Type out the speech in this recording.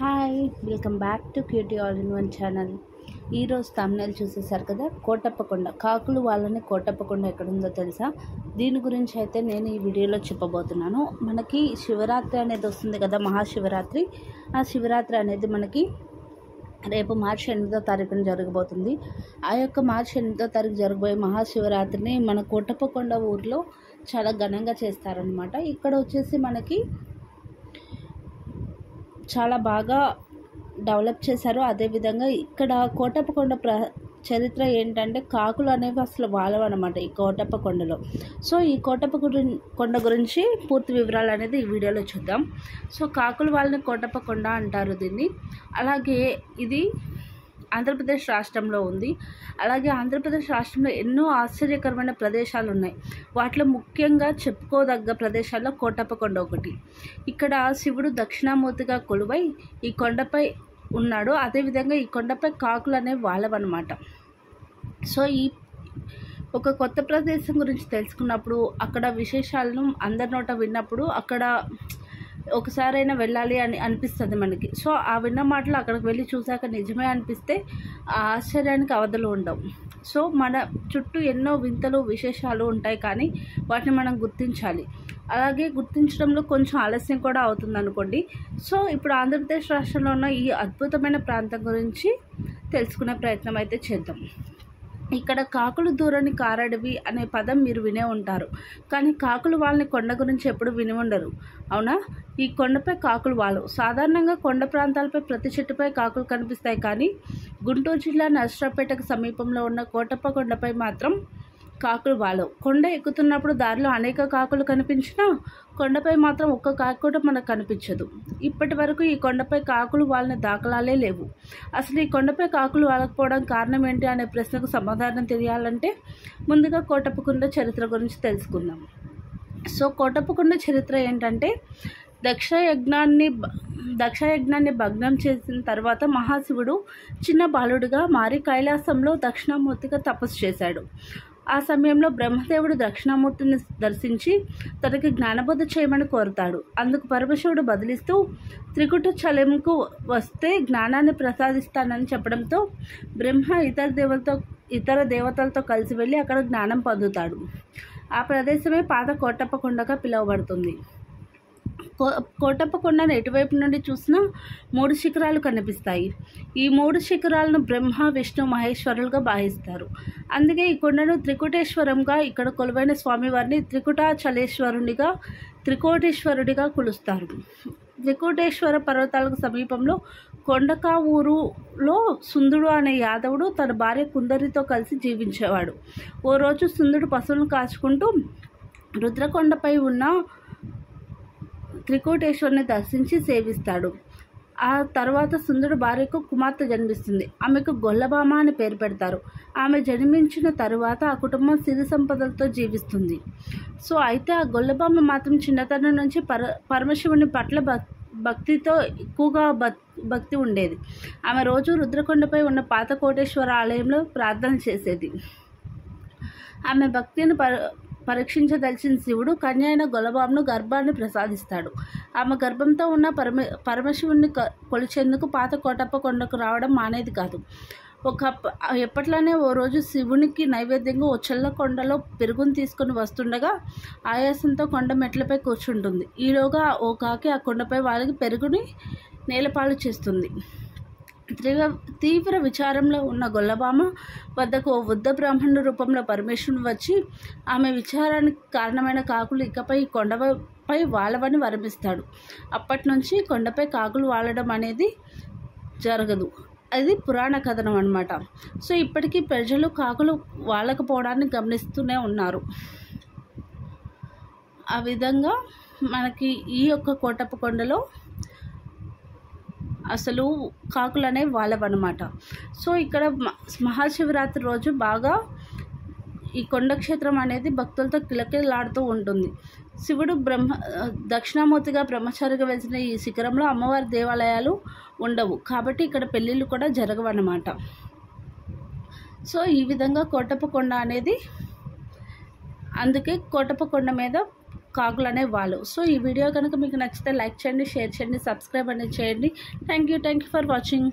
Hi, welcome back to QT all in one channel. ఈరోజు thumbnail చూసేసారు కదా, కోటప్పకొండ. కాకులు వాళ్ళని కోటప్పకొండ ఎక్కడుందో తెలుసా? దీని గురించి అయితే నేను ఈ వీడియోలో చెప్పబోతున్నాను. మనకి శివరాత్రి అనేది వస్తుంది కదా, మహాశివరాత్రి. ఆ శివరాత్రి అనేది మనకి రేపు మార్చి 8వ తారీఖున జరగబోతుంది. ఆ యొక్క మార్చి 8వ తారీఖు జరగబోయే మహాశివరాత్రిని మన కోటప్పకొండ ఊరిలో చాలా ఘనంగా చేస్తారనమాట. ఇక్కడ వచ్చేసి మనకి చాలా బాగా డెవలప్ చేశారు. అదేవిధంగా ఇక్కడ కోటప్పకొండ చరిత్ర ఏంటంటే, కాకులు అనేవి అసలు వాలవన్నమాట ఈ కోటప్పకొండలో. సో ఈ కోటప్పకొండ గురించి పూర్తి వివరాలు అనేది ఈ వీడియోలో చూద్దాం. సో కాకులు వాళ్ళని కోటప్పకొండ అంటారు దీన్ని. అలాగే ఇది ఆంధ్రప్రదేశ్ రాష్ట్రంలో ఉంది. అలాగే ఆంధ్రప్రదేశ్ రాష్ట్రంలో ఎన్నో ఆశ్చర్యకరమైన ప్రదేశాలు ఉన్నాయి. వాటిలో ముఖ్యంగా చెప్పుకోదగ్గ ప్రదేశాల్లో కోటప్పకొండ ఒకటి. ఇక్కడ శివుడు దక్షిణామూర్తిగా కొలువై ఈ కొండపై ఉన్నాడు. అదేవిధంగా ఈ కొండపై కాకులు అనేవి వాళ్ళవన్నమాట. సో ఈ ఒక కొత్త ప్రదేశం గురించి తెలుసుకున్నప్పుడు, అక్కడ విశేషాలను అందరి నోట విన్నప్పుడు అక్కడ ఒకసారైనా వెళ్ళాలి అని అనిపిస్తుంది మనకి. సో ఆ విన్న మాటలు అక్కడికి వెళ్ళి చూశాక నిజమే అనిపిస్తే ఆ ఆశ్చర్యానికి అవధులు ఉండవు. సో మన చుట్టూ ఎన్నో వింతలు విశేషాలు ఉంటాయి, కానీ వాటిని మనం గుర్తించాలి. అలాగే గుర్తించడంలో కొంచెం ఆలస్యం కూడా అవుతుంది అనుకోండి. సో ఇప్పుడు ఆంధ్రప్రదేశ్ రాష్ట్రంలో ఉన్న ఈ అద్భుతమైన ప్రాంతం గురించి తెలుసుకునే ప్రయత్నం అయితే చేద్దాం. ఇక్కడ కాకులు దూరని కారడవి అనే పదం మీరు వినే ఉంటారు, కానీ కాకులు వాళ్ళని కొండ గురించి ఎప్పుడు విని ఉండరు, అవునా? ఈ కొండపై కాకులు వాళ్ళు. సాధారణంగా కొండ ప్రాంతాలపై ప్రతి చెట్టుపై కాకులు కనిపిస్తాయి, కానీ గుంటూరు జిల్లా నర్సరావుపేటకు సమీపంలో ఉన్న కోటప్పకొండపై మాత్రం కాకులు వాళ్ళు. కొండ ఎక్కుతున్నప్పుడు దారిలో అనేక కాకులు కనిపించినా కొండపై మాత్రం ఒక్క కాకు కూడా మనకు కనిపించదు. ఇప్పటి వరకు ఈ కొండపై కాకులు వాళ్ళని దాఖలాలే లేవు. అసలు ఈ కొండపై కాకులు వాళ్ళకపోవడం కారణం ఏంటి అనే ప్రశ్నకు సమాధానం తెలియాలంటే ముందుగా కోటప్పకొండ చరిత్ర గురించి తెలుసుకుందాం. సో కోటప్పకొండ చరిత్ర ఏంటంటే, దక్షయజ్ఞాన్ని భగ్నం చేసిన తర్వాత మహాశివుడు చిన్న బాలుడిగా మారి కైలాసంలో దక్షిణామూర్తిగా తపస్సు చేశాడు. ఆ సమయంలో బ్రహ్మదేవుడు దక్షిణామూర్తిని దర్శించి తనకి జ్ఞానబోధ చేయమని కోరుతాడు. అందుకు పరమశివుడు బదిలిస్తూ త్రికుట చలంకు వస్తే జ్ఞానాన్ని ప్రసాదిస్తానని చెప్పడంతో బ్రహ్మ ఇతర దేవతలతో కలిసి వెళ్ళి అక్కడ జ్ఞానం పొందుతాడు. ఆ ప్రదేశమే పాత కోటప్పకొండగా పిలువబడుతుంది. కోటప్పకొండను ఎటువైపు నుండి చూసినా 3 శిఖరాలు కనిపిస్తాయి. ఈ 3 శిఖరాలను బ్రహ్మ, విష్ణు, మహేశ్వరులుగా భావిస్తారు. అందుకే ఈ కొండను త్రికుటేశ్వరంగా, ఇక్కడ కొలువైన స్వామివారిని త్రికోటేశ్వరుడిగా కొలుస్తారు. త్రికోటేశ్వర పర్వతాలకు సమీపంలో కొండకావూరులో సుందుడు అనే యాదవుడు తన భార్య కుందరితో కలిసి జీవించేవాడు. ఓ రోజు సుందుడు పశువులను కాచుకుంటూ రుద్రకొండపై ఉన్న త్రికోటేశ్వరుని దర్శించి సేవిస్తాడు. ఆ తర్వాత సుందరుడు భార్యకు కుమార్తె జన్మిస్తుంది. ఆమెకు గొల్లబామ అని పేరు పెడతారు. ఆమె జన్మించిన తరువాత ఆ కుటుంబం సిరి సంపదలతో జీవిస్తుంది. సో అయితే ఆ గొల్లబామ మాత్రం చిన్నతనం నుంచి పరమశివుని పట్ల భక్తితో ఎక్కువగా భక్తి ఉండేది. ఆమె రోజు రుద్రకొండపై ఉన్న పాత కోటేశ్వర ఆలయంలో ప్రార్థన చేసేది. ఆమె భక్తిని పరీక్షించదలిచిన శివుడు కన్య అయిన గొల్లబామను గర్భాన్ని ప్రసాదిస్తాడు. ఆమె గర్భంతో ఉన్న పరమశివుని కొలిచేందుకు పాత కోటప్పకొండకు రావడం మానేది కాదు. ఎప్పట్లానే ఓ రోజు శివునికి నైవేద్యంగా ఓ చల్ల కొండలో పెరుగును తీసుకుని వస్తుండగా ఆయాసంతో కొండ మెట్లపై కూర్చుంటుంది. ఈలోగా ఓ కాకి ఆ కొండపై వాళ్ళకి పెరుగుని నేలపాలు చేస్తుంది. తీవ్ర విచారంలో ఉన్న గొల్లబామ వద్దకు ఓ వృద్ధ బ్రాహ్మణుడి రూపంలో పరమేశ్వరుడు వచ్చి ఆమె విచారానికి కారణమైన కాకులు ఇకపై కొండపై వాళ్ళవని వరమిస్తాడు. అప్పటి నుంచి కొండపై కాకులు వాలడం అనేది జరగదు. అది పురాణ కథనం అన్నమాట. సో ఇప్పటికీ ప్రజలు కాకులు వాళ్ళకపోవడాన్ని గమనిస్తూనే ఉన్నారు. ఆ విధంగా మనకి ఈ యొక్క కోటప్పకొండలో అసలు కాకులు అనేవి వాళ్ళవన్నమాట. సో ఇక్కడ మహాశివరాత్రి రోజు బాగా ఈ కొండక్షేత్రం అనేది భక్తులతో కిలకిలాడుతూ ఉంటుంది. శివుడు దక్షిణామూర్తిగా బ్రహ్మచారిగా వెలిసిన ఈ శిఖరంలో అమ్మవారి దేవాలయాలు ఉండవు, కాబట్టి ఇక్కడ పెళ్ళిళ్ళు కూడా జరగవన్నమాట. సో ఈ విధంగా కోటప్పకొండ అనేది, అందుకే కోటప్పకొండ మీద కాకులు అనేవి వాళ్ళు. సో ఈ వీడియో కనుక మీకు నచ్చితే లైక్ చేయండి, షేర్ చేయండి, సబ్స్క్రైబ్ అనేది చేయండి. Thank you for watching.